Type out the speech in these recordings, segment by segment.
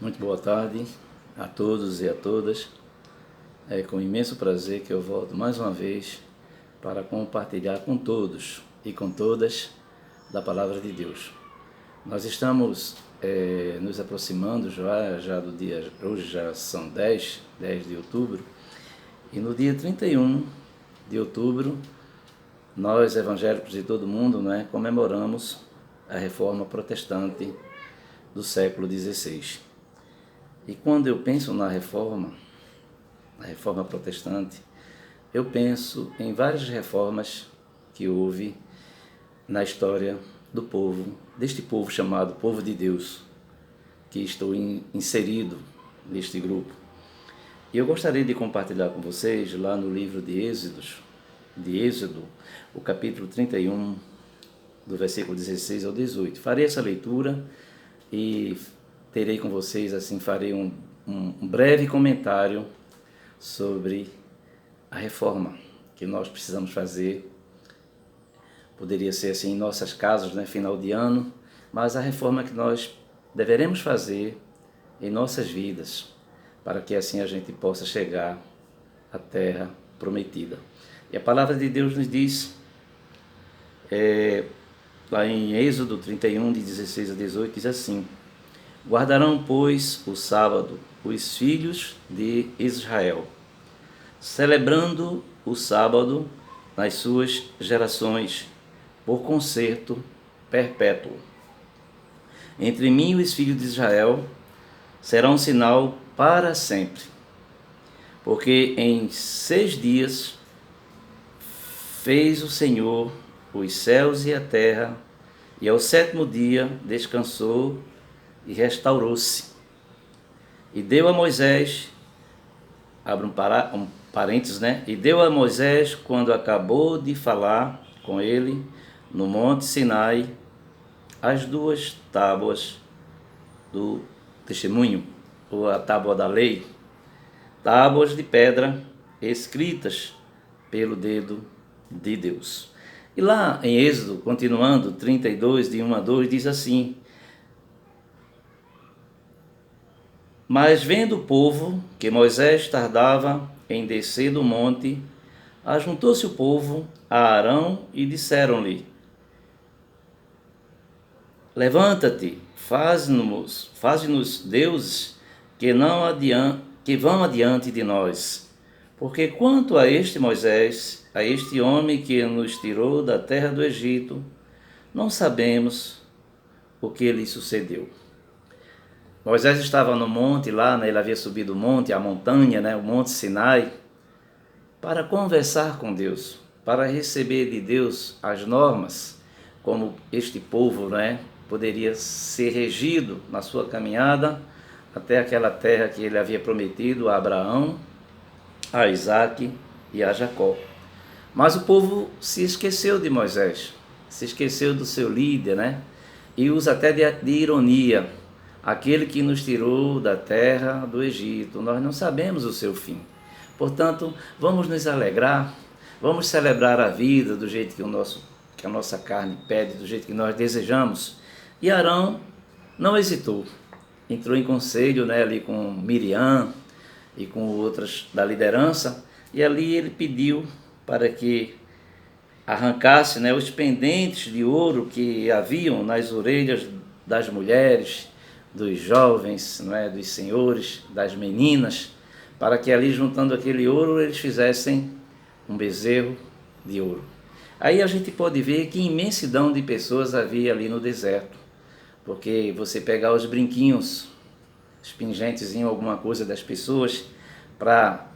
Muito boa tarde a todos e a todas. É com imenso prazer que eu volto mais uma vez para compartilhar com todos e com todas da Palavra de Deus. Nós estamos nos aproximando já do dia, hoje já são 10 de outubro, e no dia 31 de outubro, nós evangélicos de todo mundo, comemoramos a Reforma Protestante do século XVI. E quando eu penso na reforma protestante, eu penso em várias reformas que houve na história do povo, deste povo chamado Povo de Deus, que estou inserido neste grupo. E eu gostaria de compartilhar com vocês lá no livro de Êxodo, o capítulo 31, do versículo 16 ao 18. Farei essa leitura e terei com vocês, farei um breve comentário sobre a reforma que nós precisamos fazer. Poderia ser em nossas casas, final de ano, mas a reforma que nós deveremos fazer em nossas vidas, para que assim a gente possa chegar à terra prometida. E a palavra de Deus nos diz, lá em Êxodo 31, de 16 a 18, diz assim: guardarão, pois, o sábado os filhos de Israel, celebrando o sábado nas suas gerações, por concerto perpétuo. Entre mim e os filhos de Israel será um sinal para sempre, porque em 6 dias fez o Senhor os céus e a terra, e ao 7º dia descansou e restaurou-se. E deu a Moisés, abre um parênteses, e deu a Moisés, quando acabou de falar com ele no monte Sinai, as 2 tábuas do testemunho, ou a tábua da lei, tábuas de pedra escritas pelo dedo de Deus. E lá em Êxodo, continuando, 32, de 1 a 2, diz assim: mas vendo o povo que Moisés tardava em descer do monte, ajuntou-se o povo a Arão e disseram-lhe: levanta-te, faze-nos deuses que vão adiante de nós. Porque quanto a este Moisés, a este homem que nos tirou da terra do Egito, não sabemos o que lhe sucedeu. Moisés estava no monte lá, ele havia subido o monte, a montanha, o monte Sinai, para conversar com Deus, para receber de Deus as normas, como este povo poderia ser regido na sua caminhada até aquela terra que ele havia prometido a Abraão, a Isaque e a Jacó. Mas o povo se esqueceu de Moisés, se esqueceu do seu líder, e usa até de ironia: aquele que nos tirou da terra do Egito, nós não sabemos o seu fim. Portanto, vamos nos alegrar, vamos celebrar a vida do jeito que a nossa carne pede, do jeito que nós desejamos. E Arão não hesitou, entrou em conselho ali com Miriam e com outras da liderança, e ali ele pediu para que arrancasse os pendentes de ouro que haviam nas orelhas das mulheres, dos jovens, dos senhores, das meninas, para que ali, juntando aquele ouro, eles fizessem um bezerro de ouro. Aí a gente pode ver que imensidão de pessoas havia ali no deserto, porque você pegar os brinquinhos, os pingentes em alguma coisa das pessoas, para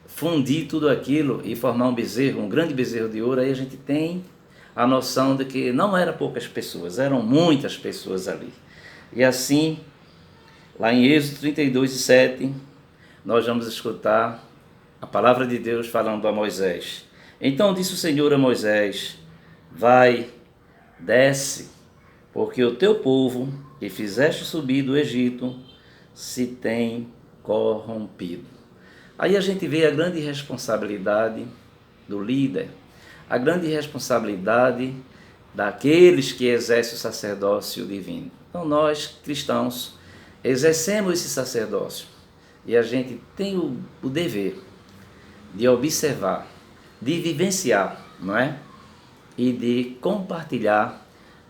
fundir tudo aquilo e formar um bezerro, um grande bezerro de ouro, aí a gente tem a noção de que não eram poucas pessoas, eram muitas pessoas ali. E assim, lá em Êxodo 32, 7, nós vamos escutar a palavra de Deus falando a Moisés. Então disse o Senhor a Moisés: vai, desce, porque o teu povo, que fizeste subir do Egito, se tem corrompido. Aí a gente vê a grande responsabilidade do líder, a grande responsabilidade daqueles que exercem o sacerdócio divino. Então nós, cristãos, exercemos esse sacerdócio e a gente tem o dever de observar, de vivenciar, não é? E de compartilhar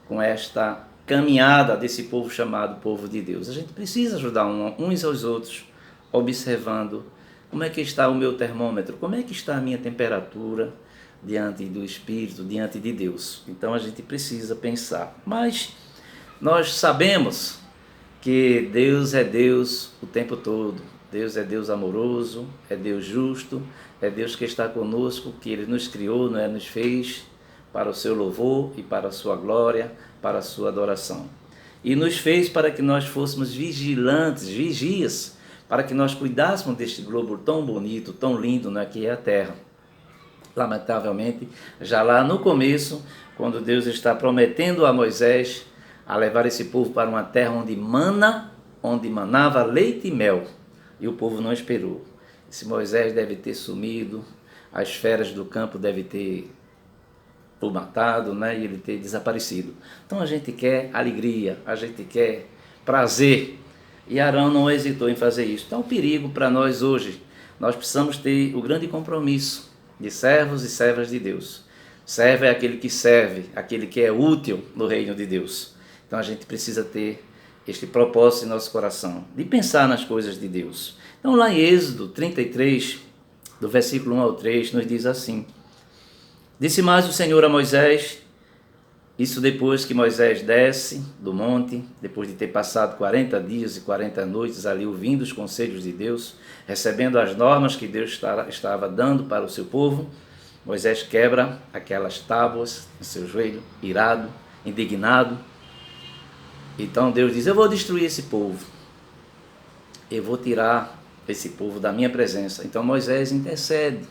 com esta caminhada desse povo chamado povo de Deus. A gente precisa ajudar uns aos outros, observando como é que está o meu termômetro, como é que está a minha temperatura diante do Espírito, diante de Deus. Então a gente precisa pensar. Mas nós sabemos que Deus é Deus o tempo todo. Deus é Deus amoroso, é Deus justo, é Deus que está conosco, que Ele nos criou, não é? Nos fez para o seu louvor e para a sua glória, para a sua adoração. E nos fez para que nós fôssemos vigilantes, vigias, para que nós cuidássemos deste globo tão bonito, tão lindo, né, que é a Terra. Lamentavelmente, já lá no começo, quando Deus está prometendo a Moisés a levar esse povo para uma terra onde manava leite e mel, e o povo não esperou. Esse Moisés deve ter sumido, as feras do campo devem ter o matado, né, e ele ter desaparecido. Então a gente quer alegria, a gente quer prazer, e Arão não hesitou em fazer isso. Então o perigo para nós hoje, nós precisamos ter o grande compromisso de servos e servas de Deus. Servo é aquele que serve, aquele que é útil no reino de Deus. Então a gente precisa ter este propósito em nosso coração, de pensar nas coisas de Deus. Então lá em Êxodo 33, do versículo 1 ao 3, nos diz assim: Disse mais o Senhor a Moisés, isso depois que Moisés desce do monte, depois de ter passado 40 dias e 40 noites ali ouvindo os conselhos de Deus, recebendo as normas que Deus estava dando para o seu povo, Moisés quebra aquelas tábuas no seu joelho, irado, indignado. Então Deus diz: eu vou destruir esse povo, eu vou tirar esse povo da minha presença. Então Moisés intercede,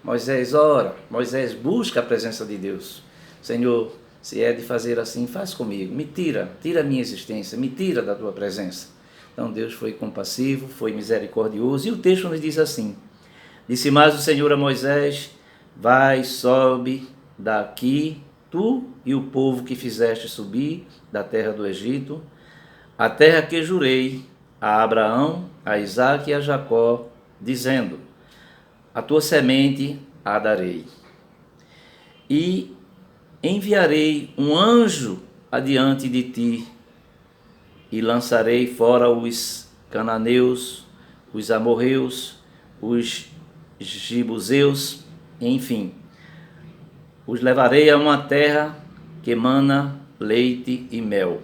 Moisés ora, Moisés busca a presença de Deus. Senhor, se é de fazer assim, faz comigo, me tira a minha existência, me tira da tua presença. Então Deus foi compassivo, foi misericordioso, e o texto nos diz assim: disse mais o Senhor a Moisés: vai, sobe daqui, tu e o povo que fizeste subir da terra do Egito, a terra que jurei a Abraão, a Isaque e a Jacó, dizendo: a tua semente a darei. E enviarei um anjo adiante de ti, e lançarei fora os cananeus, os amorreus, os jebuseus, enfim, os levarei a uma terra que mana leite e mel,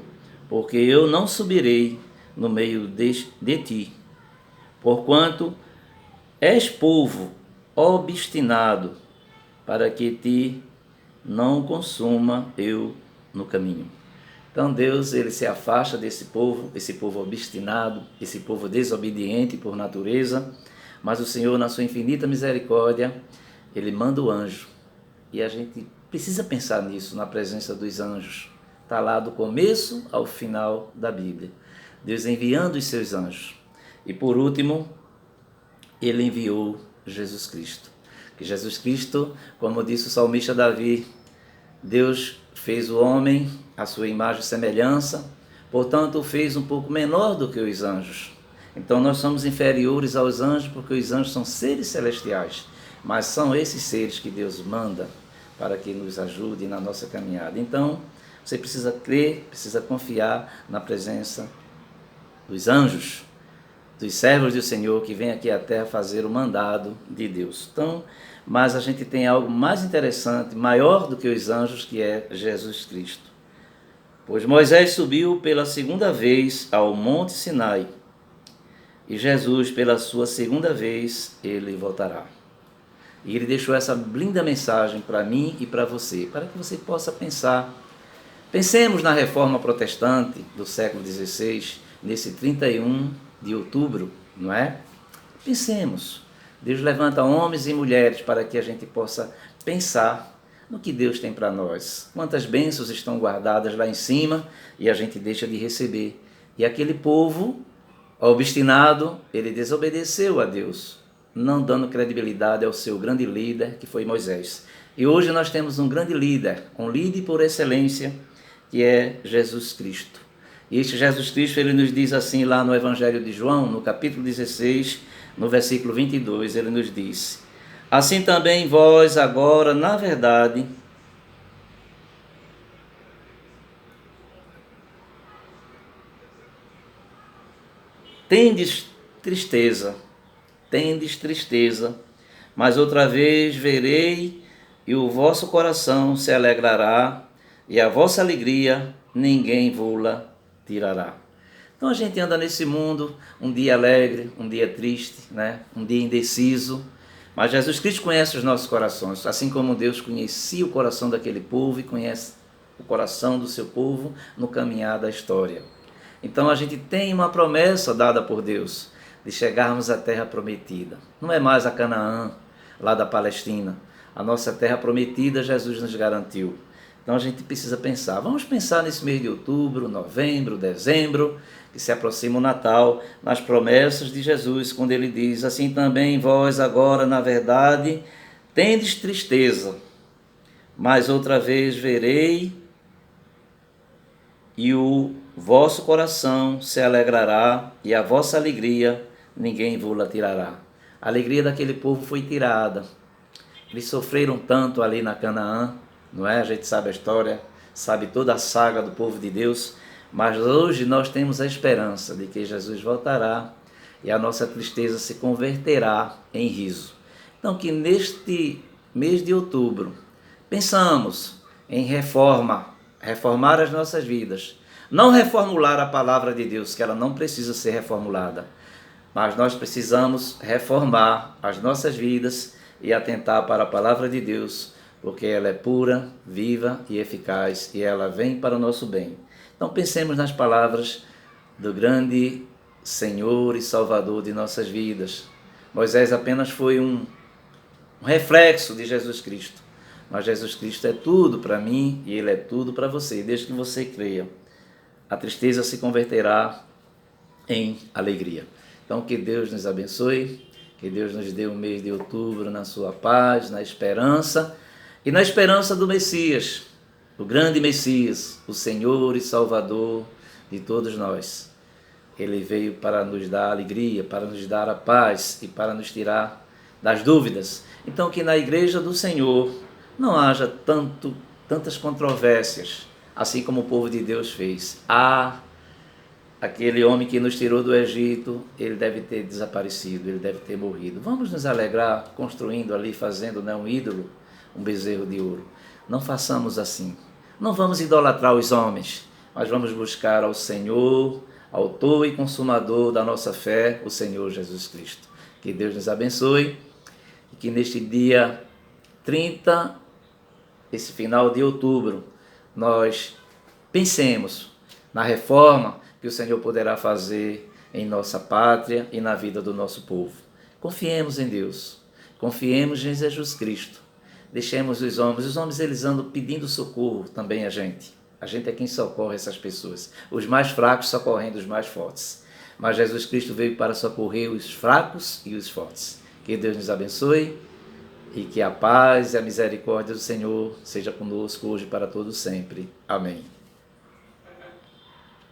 porque eu não subirei no meio de ti, porquanto és povo obstinado, para que te não consuma eu no caminho. Então Deus, ele se afasta desse povo, esse povo obstinado, esse povo desobediente por natureza, mas o Senhor, na sua infinita misericórdia, ele manda o anjo. E a gente precisa pensar nisso, na presença dos anjos. Está lá do começo ao final da Bíblia. Deus enviando os seus anjos. E por último, ele enviou Jesus Cristo. Que Jesus Cristo, como disse o salmista Davi, Deus fez o homem à sua imagem e semelhança, portanto o fez um pouco menor do que os anjos. Então nós somos inferiores aos anjos, porque os anjos são seres celestiais, mas são esses seres que Deus manda para que nos ajude na nossa caminhada. Então você precisa crer, precisa confiar na presença dos anjos, dos servos do Senhor que vêm aqui à terra fazer o mandado de Deus. Então, mas a gente tem algo mais interessante, maior do que os anjos, que é Jesus Cristo. Pois Moisés subiu pela segunda vez ao Monte Sinai, e Jesus, pela sua segunda vez, ele voltará. E ele deixou essa linda mensagem para mim e para você, para que você possa pensar. Pensemos na Reforma Protestante do século XVI, nesse 31 de outubro, não é? Pensemos. Deus levanta homens e mulheres para que a gente possa pensar no que Deus tem para nós. Quantas bênçãos estão guardadas lá em cima e a gente deixa de receber. E aquele povo obstinado, ele desobedeceu a Deus, não dando credibilidade ao seu grande líder, que foi Moisés. E hoje nós temos um grande líder, um líder por excelência, que é Jesus Cristo. E este Jesus Cristo, ele nos diz assim lá no Evangelho de João, no capítulo 16, no versículo 22, ele nos diz: assim também vós agora, na verdade, tristeza, tendes tristeza, mas outra vez verei, e o vosso coração se alegrará, e a vossa alegria ninguém vô-la tirará. Então a gente anda nesse mundo, um dia alegre, um dia triste, né? Um dia indeciso, mas Jesus Cristo conhece os nossos corações, assim como Deus conhecia o coração daquele povo e conhece o coração do seu povo no caminhar da história. Então a gente tem uma promessa dada por Deus de chegarmos à terra prometida. Não é mais a Canaã, lá da Palestina. A nossa terra prometida Jesus nos garantiu. Então a gente precisa pensar. Vamos pensar nesse mês de outubro, novembro, dezembro, que se aproxima o Natal, nas promessas de Jesus, quando ele diz: assim também vós agora, na verdade, tendes tristeza, mas outra vez verei, e o vosso coração se alegrará, e a vossa alegria ninguém vô-la tirará. A alegria daquele povo foi tirada. Eles sofreram tanto ali na Canaã, não é? A gente sabe a história, sabe toda a saga do povo de Deus, mas hoje nós temos a esperança de que Jesus voltará e a nossa tristeza se converterá em riso. Então que neste mês de outubro pensamos em reformar as nossas vidas. Não reformular a palavra de Deus, que ela não precisa ser reformulada, mas nós precisamos reformar as nossas vidas e atentar para a palavra de Deus, porque ela é pura, viva e eficaz, e ela vem para o nosso bem. Então pensemos nas palavras do grande Senhor e Salvador de nossas vidas. Moisés apenas foi um reflexo de Jesus Cristo, mas Jesus Cristo é tudo para mim e Ele é tudo para você, desde que você creia. A tristeza se converterá em alegria. Então que Deus nos abençoe, que Deus nos dê um mês de outubro na sua paz, na esperança, e na esperança do Messias, o grande Messias, o Senhor e Salvador de todos nós. Ele veio para nos dar alegria, para nos dar a paz e para nos tirar das dúvidas. Então que na igreja do Senhor não haja tantas controvérsias, assim como o povo de Deus fez. Aquele homem que nos tirou do Egito, ele deve ter desaparecido, ele deve ter morrido. Vamos nos alegrar construindo ali, fazendo um ídolo, um bezerro de ouro. Não façamos assim. Não vamos idolatrar os homens, mas vamos buscar ao Senhor, autor e consumador da nossa fé, o Senhor Jesus Cristo. Que Deus nos abençoe e que neste dia 30, esse final de outubro, nós pensemos na reforma que o Senhor poderá fazer em nossa pátria e na vida do nosso povo. Confiemos em Deus, confiemos em Jesus Cristo. Deixemos os homens eles andam pedindo socorro também a gente é quem socorre essas pessoas, os mais fracos socorrendo os mais fortes, mas Jesus Cristo veio para socorrer os fracos e os fortes. Que Deus nos abençoe e que a paz e a misericórdia do Senhor seja conosco hoje para todos sempre. Amém.